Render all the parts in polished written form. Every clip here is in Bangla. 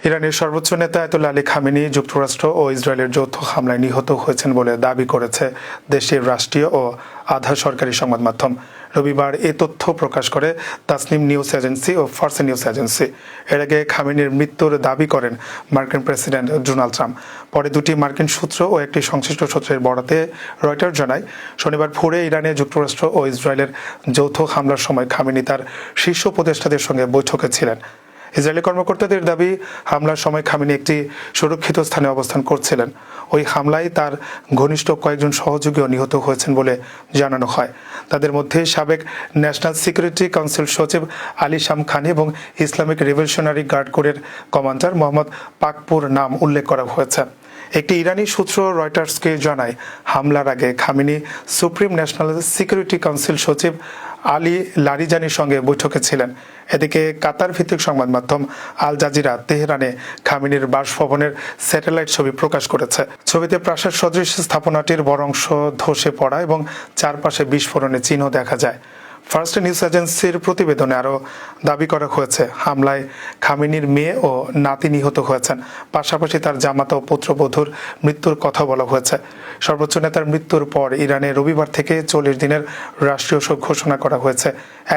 ইরানের সর্বোচ্চ নেতা আয়াতুল্লাহ আলী খামেনি যুক্তরাষ্ট্র ও ইসরায়েলের যৌথ হামলায় নিহত হয়েছেন বলে দাবি করেছে দেশটির রাষ্ট্রীয় ও আধা সরকারি সংবাদ মাধ্যম। রবিবার এ তথ্য প্রকাশ করে তাসনিম নিউজ এজেন্সি ও ফার্সি নিউজ এজেন্সি। এর আগে খামেনির মৃত্যুর দাবি করেন মার্কিন প্রেসিডেন্ট ডোনাল্ড ট্রাম্প। পরে দুটি মার্কিন সূত্র ও একটি সংশ্লিষ্ট সূত্রের বরাতে রয়টার্স জানায়, শনিবার ভোরে ইরানে যুক্তরাষ্ট্র ও ইসরায়েলের যৌথ হামলার সময় খামেনি তার শীর্ষ উপদেষ্টাদের সঙ্গে বৈঠকে ছিলেন। ইসরায়েলি কর্মকর্তাদের দাবি, হামলার সময় খামেনি একটি সুরক্ষিত স্থানে অবস্থান করছিলেন। ওই হামলায় তার ঘনিষ্ঠ কয়েকজন সহযোগীও নিহত হয়েছেন বলে জানানো হয়। তাদের মধ্যে সাবেক ন্যাশনাল সিকিউরিটি কাউন্সিল সচিব আলী শামখানি এবং ইসলামিক রিভলিউশনারি গার্ড কোরের কমান্ডার মোহাম্মদ পাকপুর নাম উল্লেখ করা হয়েছে। একটি ইরানি সূত্র রয়টার্সকে জানায়, হামলার আগে Khamenei supreme national security council সচিব আলী লারিজানির সঙ্গে বৈঠকে ছিলেন। এদিকে কাতার ভিত্তিক সংবাদ মাধ্যম আল জাজিরা তেহরানে খামেনির বাসভবনের স্যাটেলাইট ছবি প্রকাশ করেছে। ছবিতে প্রাসাদ সদৃশ স্থাপনাটির বড় অংশ ধসে পড়া এবং চারপাশে বিস্ফোরণের চিহ্ন দেখা যায়। ফার্স্ট নিউজ এজেন্সির প্রতিবেদনে আরও দাবি করা হয়েছে, হামলায় খামেনির মেয়ে ও নাতি নিহত হয়েছেন। পাশাপাশি তার জামাতা ও পুত্রবধূর মৃত্যুর কথা বলা হয়েছে। সর্বোচ্চ নেতার মৃত্যুর পর ইরানে রবিবার থেকে 40 দিনের রাষ্ট্রীয় শোক ঘোষণা করা হয়েছে।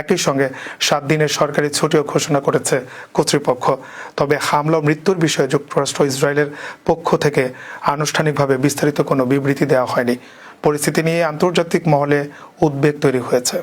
একই সঙ্গে 7 দিনের সরকারি ছুটিও ঘোষণা করেছে কর্তৃপক্ষ। তবে হামলা ও মৃত্যুর বিষয়ে যুক্তরাষ্ট্র ইসরায়েলের পক্ষ থেকে আনুষ্ঠানিকভাবে বিস্তারিত কোনো বিবৃতি দেওয়া হয়নি। পরিস্থিতি নিয়ে আন্তর্জাতিক মহলে উদ্বেগ তৈরি হয়েছে।